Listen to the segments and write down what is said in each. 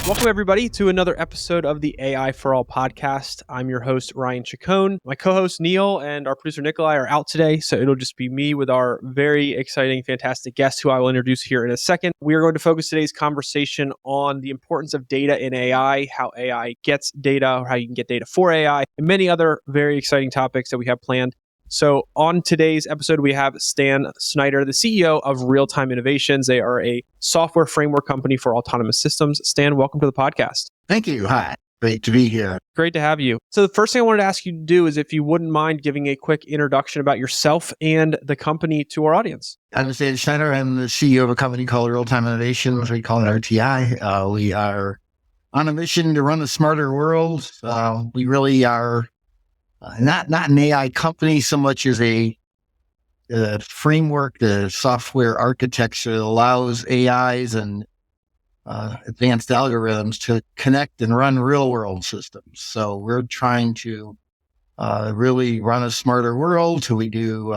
Welcome, everybody, to another episode of the AI for All podcast. I'm your host, Ryan Chacon. My co-host, Neil, and our producer, Nikolai, are out today, so it'll just be me with our very exciting, fantastic guest, who I will introduce here in a second. We are going to focus today's conversation on the importance of data in AI, how AI gets data, or how you can get data for AI, and many other very exciting topics that we have planned. So on today's episode, we have Stan Schneider, the CEO of Real Time Innovations. They are a software framework company for autonomous systems. Stan, welcome to the podcast. Thank you. Hi. Great to be here. Great to have you. So the first thing I wanted to ask you to do is if you wouldn't mind giving a quick introduction about yourself and the company to our audience. I'm Stan Schneider. I'm the CEO of a company called Real Time Innovations. We call it RTI. We are on a mission to run a smarter world. We really are not an AI company so much as a framework, the software architecture that allows AIs and advanced algorithms to connect and run real world systems. So we're trying to really run a smarter world. So we do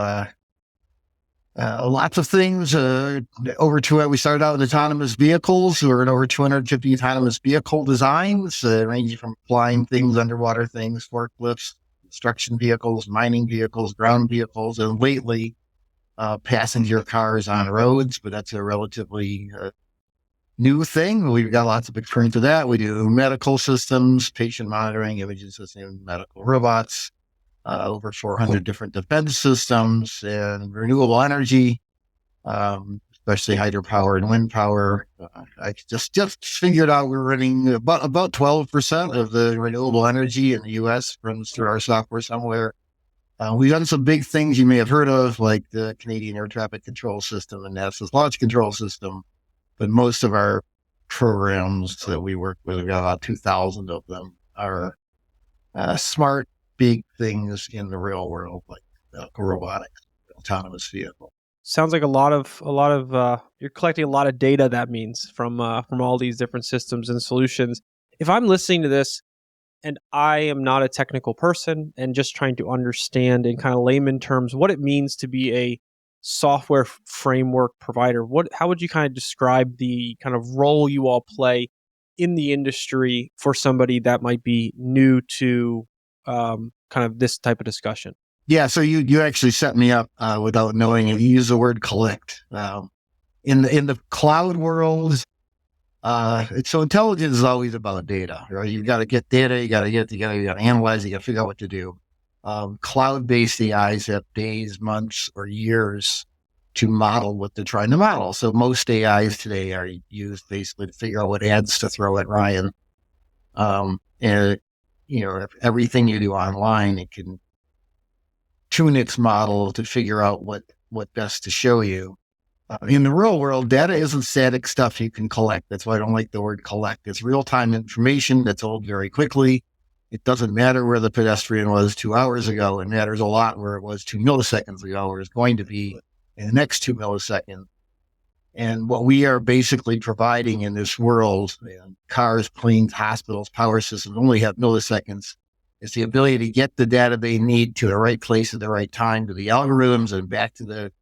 lots of things. We started out with autonomous vehicles. We're in over 250 autonomous vehicle designs, ranging from flying things, underwater things, forklifts, construction vehicles, mining vehicles, ground vehicles, and lately passenger cars on roads. But that's a relatively new thing. We've got lots of experience with that. We do medical systems, patient monitoring, imaging systems, medical robots, over 400 different defense systems, and renewable energy, especially hydropower and wind power. I just figured out we're running about 12% of the renewable energy in the U.S. runs through our software somewhere. We've done some big things you may have heard of, like the Canadian Air Traffic Control System and NASA's Launch Control System. But most of our programs that we work with, we've got about 2,000 of them, are smart, big things in the real world, like robotics, autonomous vehicle. Sounds like a lot of you're collecting a lot of data. That means from all these different systems and solutions. If I'm listening to this and I am not a technical person and just trying to understand in kind of layman terms what it means to be a software framework provider, how would you kind of describe the kind of role you all play in the industry for somebody that might be new to kind of this type of discussion? Yeah, so you actually set me up without knowing it. You use the word collect. In the cloud world, so intelligence is always about data, right? You've got to get data, you got to analyze it, you got to figure out what to do. Cloud-based AIs have days, months, or years to model what they're trying to model. So most AIs today are used basically to figure out what ads to throw at Ryan. And if everything you do online, it can tune its model to figure out what best to show you. In the real world, data isn't static stuff you can collect. That's why I don't like the word collect. It's real-time information that's old very quickly. It doesn't matter where the pedestrian was 2 hours ago. It matters a lot where it was 2 milliseconds ago, or is going to be in the next 2 milliseconds. And what we are basically providing in this world, cars, planes, hospitals, power systems only have milliseconds. It's the ability to get the data they need to the right place at the right time, to the algorithms and back to the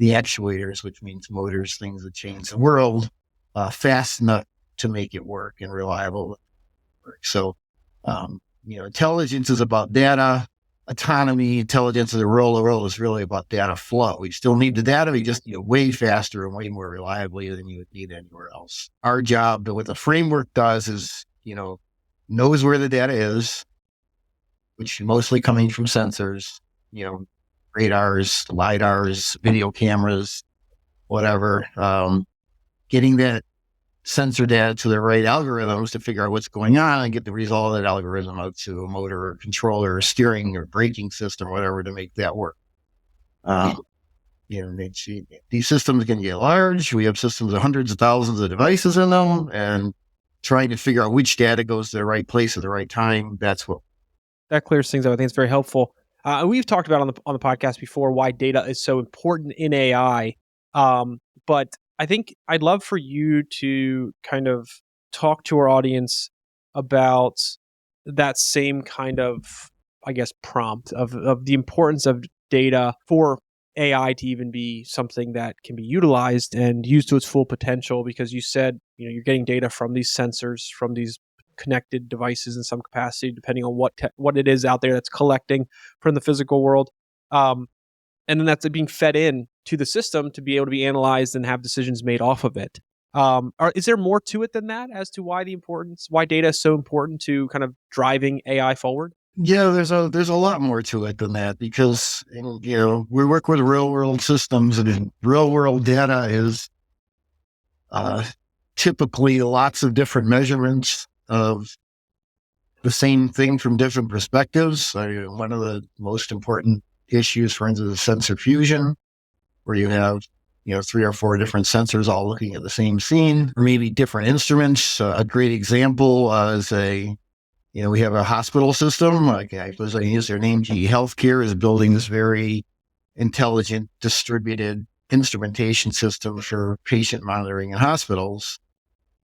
actuators, which means motors, things that change the world, fast enough to make it work and reliable work. So, intelligence is about data. Autonomy, intelligence of the real world is really about data flow. We still need the data, we just need it way faster and way more reliably than you would need anywhere else. Our job, what the framework does is, knows where the data is, which is mostly coming from sensors, radars, LiDARs, video cameras, whatever, getting that sensor data to the right algorithms to figure out what's going on and get the result of that algorithm out to a motor or controller or steering or braking system or whatever to make that work. These systems can get large. We have systems with hundreds of thousands of devices in them, and trying to figure out which data goes to the right place at the right time. That clears things up. I think it's very helpful. We've talked about on the podcast before why data is so important in AI. But I think I'd love for you to kind of talk to our audience about that same kind of, prompt of the importance of data for AI to even be something that can be utilized and used to its full potential? Because you said, you're getting data from these sensors, from these connected devices in some capacity, depending on what it is out there that's collecting from the physical world. Um, and then that's being fed in to the system to be able to be analyzed and have decisions made off of it. Is there more to it than that as to why data is so important to kind of driving AI forward? Yeah, there's a lot more to it than that because we work with real world systems, and real world data is uh, typically lots of different measurements of the same thing from different perspectives. One of the most important issues, for instance, is sensor fusion, where you have 3 or 4 different sensors all looking at the same scene, or maybe different instruments. A great example is we have a hospital system. Like I suppose I use their name. GE Healthcare is building this very intelligent, distributed instrumentation system for patient monitoring in hospitals.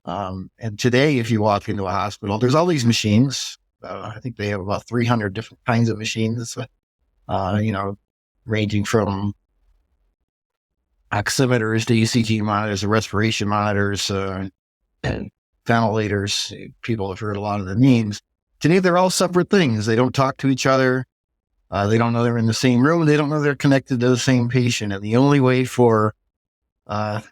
And today, if you walk into a hospital, there's all these machines. I think they have about 300 different kinds of machines, ranging from oximeters to ECG monitors, to respiration monitors, and ventilators. People have heard a lot of the names. Today, they're all separate things. They don't talk to each other. They don't know they're in the same room. They don't know they're connected to the same patient. And the only way for for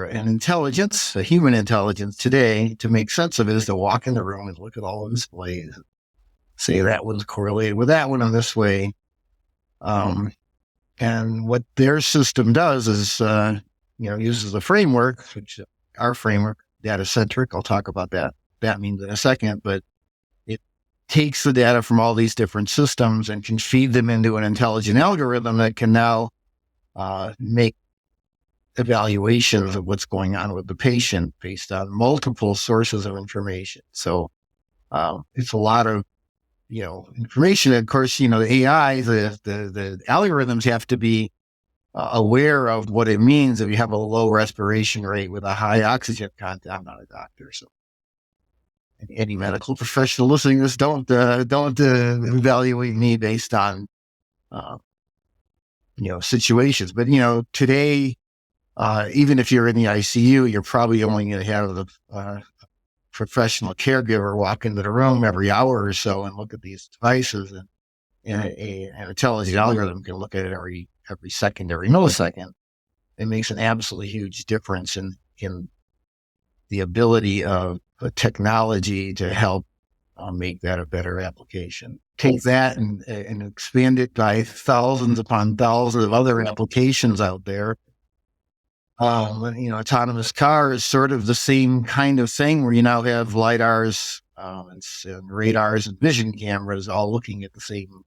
a human intelligence today, to make sense of it is to walk in the room and look at all the displays, say that one's correlated with that one in this way. And what their system does is, uses a framework, which our framework, data-centric. I'll talk about that means in a second, but it takes the data from all these different systems and can feed them into an intelligent algorithm that can now make evaluations of what's going on with the patient based on multiple sources of information. So it's a lot of information. Of course, the AI, the algorithms have to be aware of what it means if you have a low respiration rate with a high oxygen content. I'm not a doctor, so any medical professional listening to this, don't evaluate me based on situations. But today, even if you're in the ICU, you're probably only going to have the professional caregiver walk into the room every hour or so and look at these devices, and an intelligent algorithm can look at it every second, every millisecond. It makes an absolutely huge difference in the ability of technology to help make that a better application. Take that and expand it by thousands upon thousands of other applications out there. Autonomous car is sort of the same kind of thing, where you now have LiDARs and radars and vision cameras all looking at the same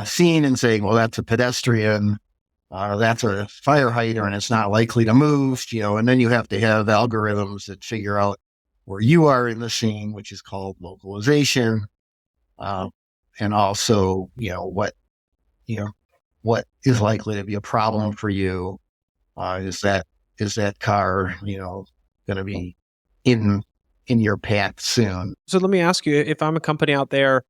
scene and saying, well, that's a pedestrian, that's a fire hydrant, and it's not likely to move, and then you have to have algorithms that figure out where you are in the scene, which is called localization. And also, what is likely to be a problem for you. Is that car, going to be in your path soon? So let me ask you, if I'm a company out there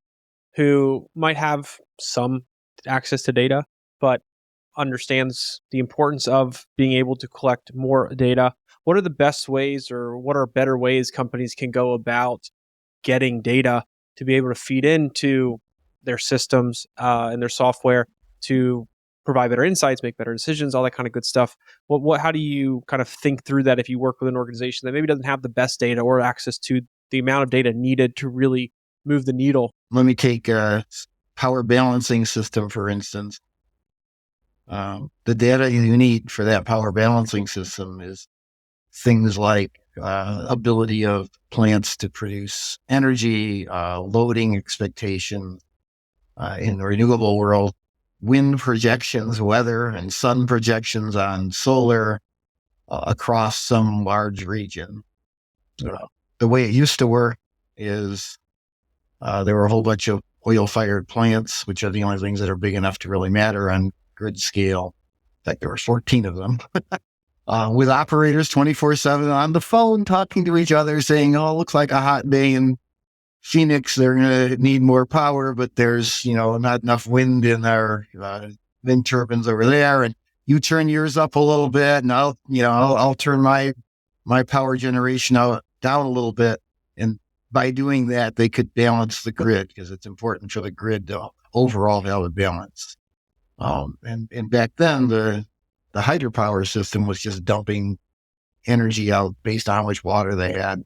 who might have some access to data, but understands the importance of being able to collect more data, what are the best ways, or what are better ways companies can go about getting data to be able to feed into their systems and their software to provide better insights, make better decisions, all that kind of good stuff? How do you kind of think through that if you work with an organization that maybe doesn't have the best data or access to the amount of data needed to really move the needle? Let me take a power balancing system, for instance. The data you need for that power balancing system is things like ability of plants to produce energy, loading expectations in the renewable world, wind projections, weather and sun projections on solar across some large region. The way it used to work is there were a whole bunch of oil-fired plants, which are the only things that are big enough to really matter on grid scale. In fact, there were 14 of them. With operators 24/7 on the phone talking to each other saying, oh, it looks like a hot day in Phoenix. They're going to need more power, but there's, not enough wind in our wind turbines over there, and you turn yours up a little bit, and I'll turn my power generation down a little bit. And by doing that, they could balance the grid, because it's important for the grid to overall have a balance. And back then, the hydropower system was just dumping energy out based on how much water they had.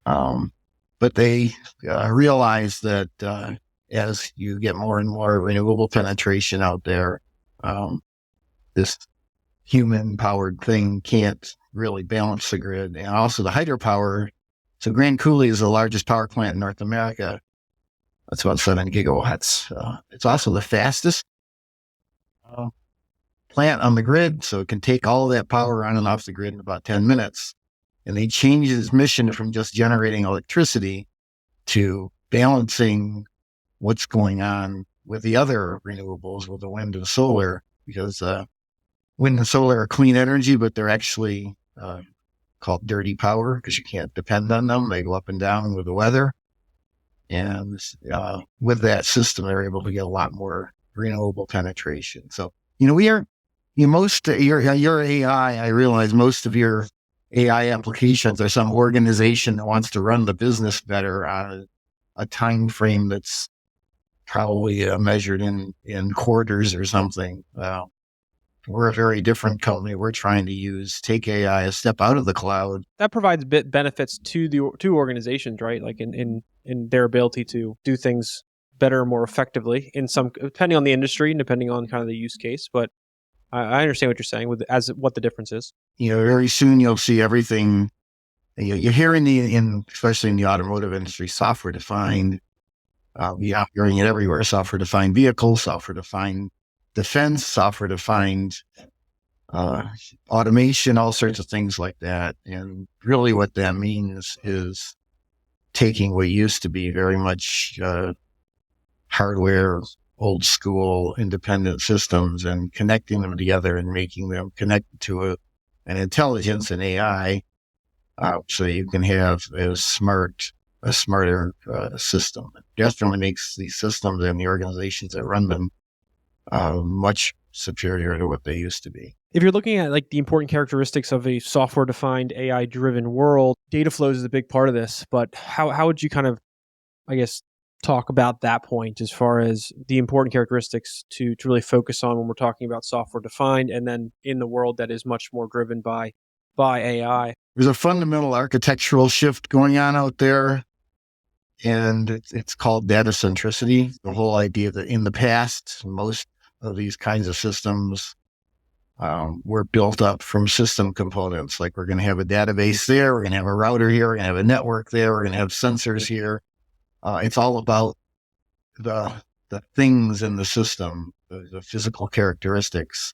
But they realized that as you get more and more renewable penetration out there, this human-powered thing can't really balance the grid. And also the hydropower. So Grand Coulee is the largest power plant in North America. That's about 7 gigawatts. It's also the fastest plant on the grid, so it can take all of that power on and off the grid in about 10 minutes. And they changed its mission from just generating electricity to balancing what's going on with the other renewables, with the wind and solar, because wind and solar are clean energy, but they're actually called dirty power because you can't depend on them. They go up and down with the weather. And with that system, they're able to get a lot more renewable penetration. So, your AI, I realize most of your AI applications are some organization that wants to run the business better on a time frame that's probably measured in quarters or something. We're a very different company. We're trying to take AI a step out of the cloud. That provides benefits to organizations, right? Like in their ability to do things better, more effectively, depending on the industry and depending on kind of the use case. But I understand what you're saying what the difference is. Very soon you'll see everything. You're hearing especially in the automotive industry, software defined. You're hearing it everywhere: software defined vehicles, software defined defense, software defined automation, all sorts of things like that. And really, what that means is taking what used to be very much hardware, old school, independent systems, and connecting them together and making them connected to an intelligence, an AI, so you can have a smarter system. It definitely makes these systems and the organizations that run them much superior to what they used to be. If you're looking at like the important characteristics of a software-defined, AI-driven world, data flows is a big part of this. But how would you kind of, I guess, talk about that point as far as the important characteristics to really focus on when we're talking about software-defined, and then in the world that is much more driven by AI? There's a fundamental architectural shift going on out there, and it's called data centricity. The whole idea that in the past, most of these kinds of systems were built up from system components. Like, we're going to have a database there, we're going to have a router here, we're going to have a network there, we're going to have sensors here. It's all about the things in the system, the physical characteristics.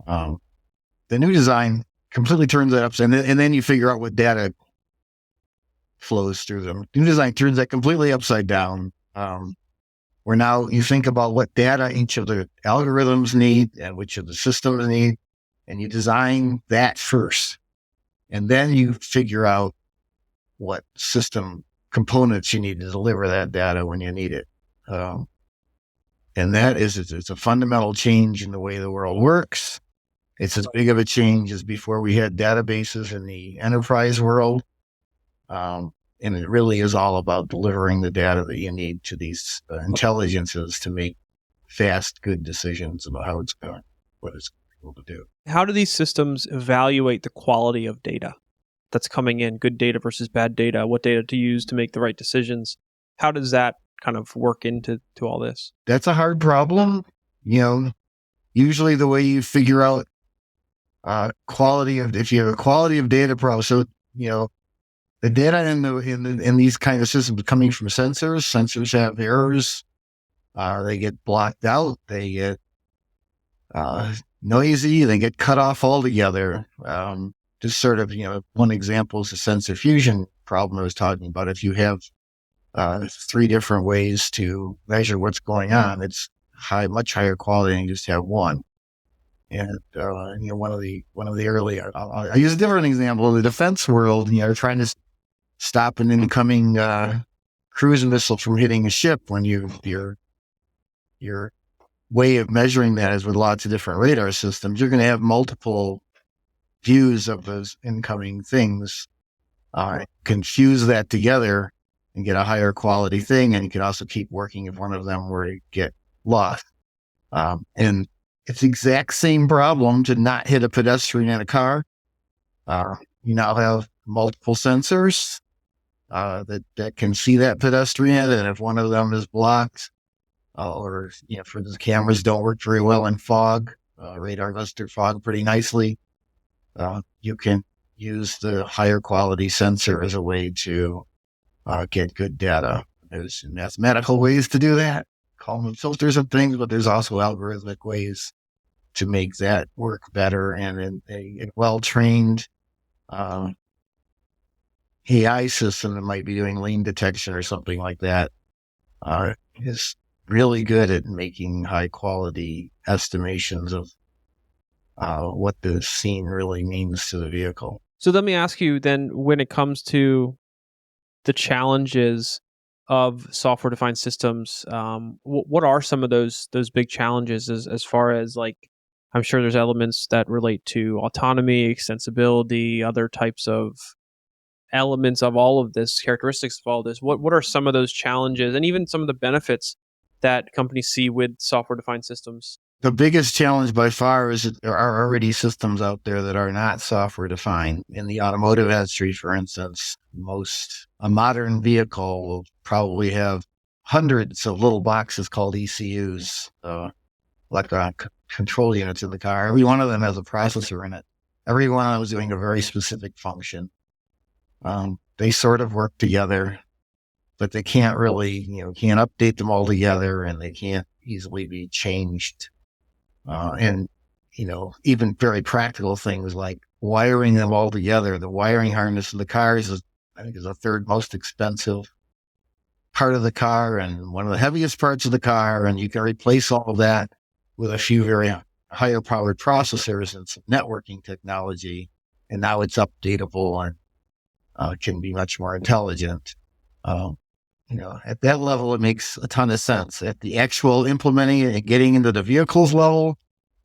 The new design completely turns that upside down, and then you figure out what data flows through them. New design turns that completely upside down. Where now you think about what data each of the algorithms need and which of the systems need, and you design that first. And then you figure out what system components you need to deliver that data when you need it. And it's a fundamental change in the way the world works. It's as big of a change as before we had databases in the enterprise world. And it really is all about delivering the data that you need to these intelligences to make fast, good decisions about how it's going, what it's able to do. How do these systems evaluate the quality of data that's coming in, good data versus bad data, what data to use to make the right decisions? How does that kind of work into all this? That's a hard problem. Usually the way you figure out if you have a quality of data problem, so, the data in these kind of systems coming from sensors have errors. They get blocked out. They get noisy. They get cut off altogether. Just sort of, one example is the sensor fusion problem I was talking about. If you have 3 different ways to measure what's going on, it's much higher quality than you just have one. And one of the early, I'll use a different example in the defense world. Trying to stop an incoming cruise missile from hitting a ship when your way of measuring that is with lots of different radar systems. You're going to have multiple views of those incoming things. Confuse that together and get a higher quality thing. And you can also keep working if one of them were to get lost. And it's the exact same problem to not hit a pedestrian in a car. You now have multiple sensors that can see that pedestrian, and if one of them is blocked, or for the cameras don't work very well in fog, radar does their fog pretty nicely. You can use the higher quality sensor as a way to get good data. There's mathematical ways to do that, call them filters and things, but there's also algorithmic ways to make that work better. And a well-trained AI system that might be doing lane detection or something like that is really good at making high quality estimations of what the scene really means to the vehicle. So let me ask you then, when it comes to the challenges of software-defined systems, what are some of those big challenges as far as, like, I'm sure there's elements that relate to autonomy, extensibility, other types of elements of all of this, characteristics of all this. What are some of those challenges and even some of the benefits that companies see with software-defined systems? The biggest challenge by far is that there are already systems out there that are not software defined. In the automotive industry, for instance, a modern vehicle will probably have hundreds of little boxes called ECUs, electronic control units in the car. Every one of them has a processor in it. Every one of them is doing a very specific function. They sort of work together, but they can't really, can't update them all together, and they can't easily be changed. And even very practical things like wiring them all together. The wiring harness in the cars is the third most expensive part of the car and one of the heaviest parts of the car. And you can replace all of that with a few very higher powered processors and some networking technology. And now it's updatable and can be much more intelligent. At that level, it makes a ton of sense. At the actual implementing it and getting into the vehicles level,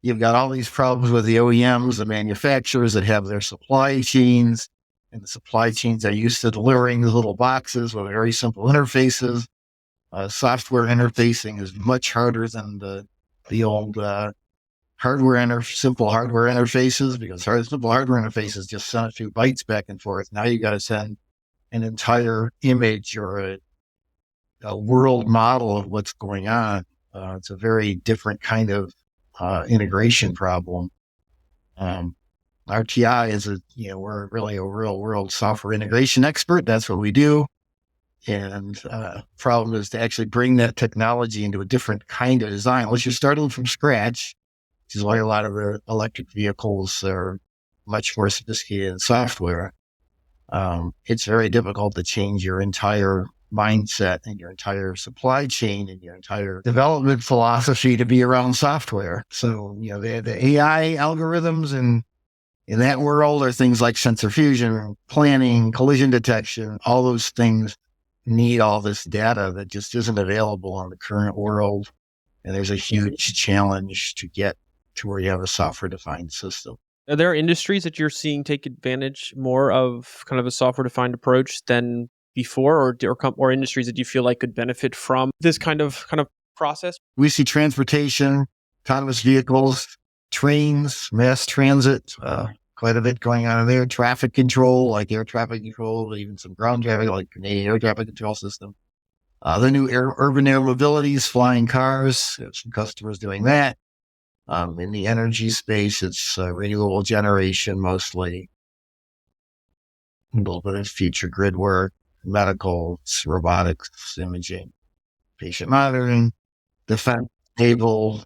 you've got all these problems with the OEMs, the manufacturers that have their supply chains, and the supply chains are used to delivering these little boxes with very simple interfaces. Software interfacing is much harder than the old simple hardware interfaces, because simple hardware interfaces just send a few bytes back and forth. Now you got to send an entire image or a world model of what's going on. It's a very different kind of integration problem. RTI is we're really a real world software integration expert. That's what we do. And problem is to actually bring that technology into a different kind of design. Unless you're starting from scratch, which is why a lot of the electric vehicles are much more sophisticated in software. It's very difficult to change your entire mindset and your entire supply chain and your entire development philosophy to be around software. So, the AI algorithms in that world are things like sensor fusion, planning, collision detection. All those things need all this data that just isn't available in the current world. And there's a huge challenge to get to where you have a software-defined system. Are there industries that you're seeing take advantage more of kind of a software-defined approach than before, or industries that you feel like could benefit from this kind of process? We see transportation, autonomous vehicles, trains, mass transit, quite a bit going on in there. Traffic control, like air traffic control, even some ground traffic, like Canadian air traffic control system. The new urban air mobilities, flying cars, there's some customers doing that. In the energy space, it's renewable generation mostly. A little bit of future grid work, medical, robotics, imaging, patient monitoring, defense, naval,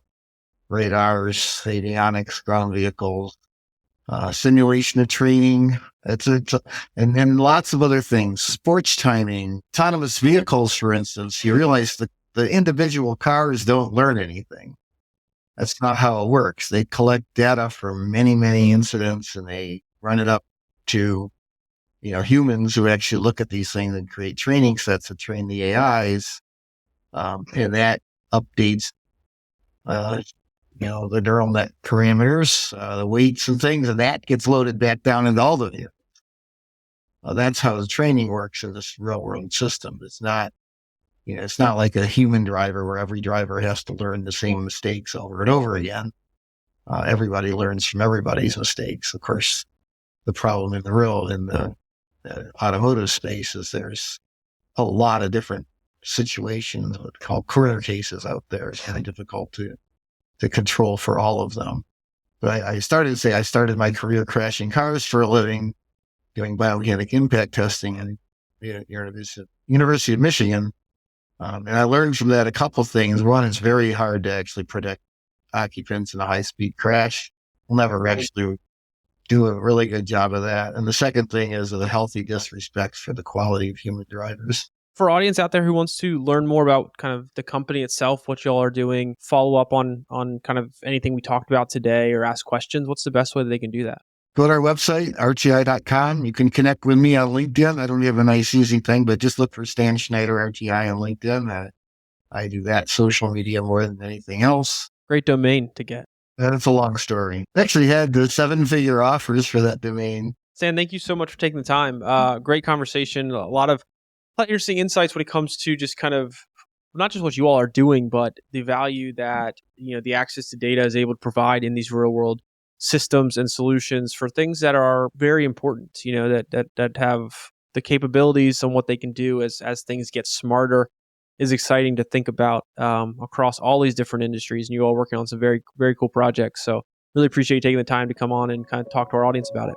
radars, avionics, ground vehicles, simulation of training, and then lots of other things, sports timing, autonomous vehicles, for instance. You realize that the individual cars don't learn anything. That's not how it works. They collect data from many, many incidents, and they run it up to humans who actually look at these things and create training sets to train the AIs. And that updates the neural net parameters, the weights and things, and that gets loaded back down into all of it. That's how the training works in this real world system. It's not like a human driver where every driver has to learn the same mistakes over and over again. Everybody learns from everybody's mistakes. Of course, the problem in the automotive space is there's a lot of different situations called corner cases out there. It's kind of difficult to control for all of them. But I started my career crashing cars for a living, doing biomechanical impact testing in the University of Michigan. And I learned from that a couple things. One, it's very hard to actually predict occupants in a high-speed crash. We'll never actually do a really good job of that. And the second thing is the healthy disrespect for the quality of human drivers. For audience out there who wants to learn more about kind of the company itself, what y'all are doing, follow up on kind of anything we talked about today or ask questions, what's the best way that they can do that? Go to our website, rti.com. You can connect with me on LinkedIn. I don't have a nice easy thing, but just look for Stan Schneider RTI on LinkedIn. I do that social media more than anything else. Great domain to get. It's a long story. I actually had the 7-figure offers for that domain. Stan, thank you so much for taking the time. Great conversation. A lot of interesting insights when it comes to just kind of not just what you all are doing, but the value that the access to data is able to provide in these real world systems and solutions for things that are very important. That have the capabilities and what they can do as things get smarter is exciting to think about across all these different industries. And you all working on some very, very cool projects. So really appreciate you taking the time to come on and kind of talk to our audience about it.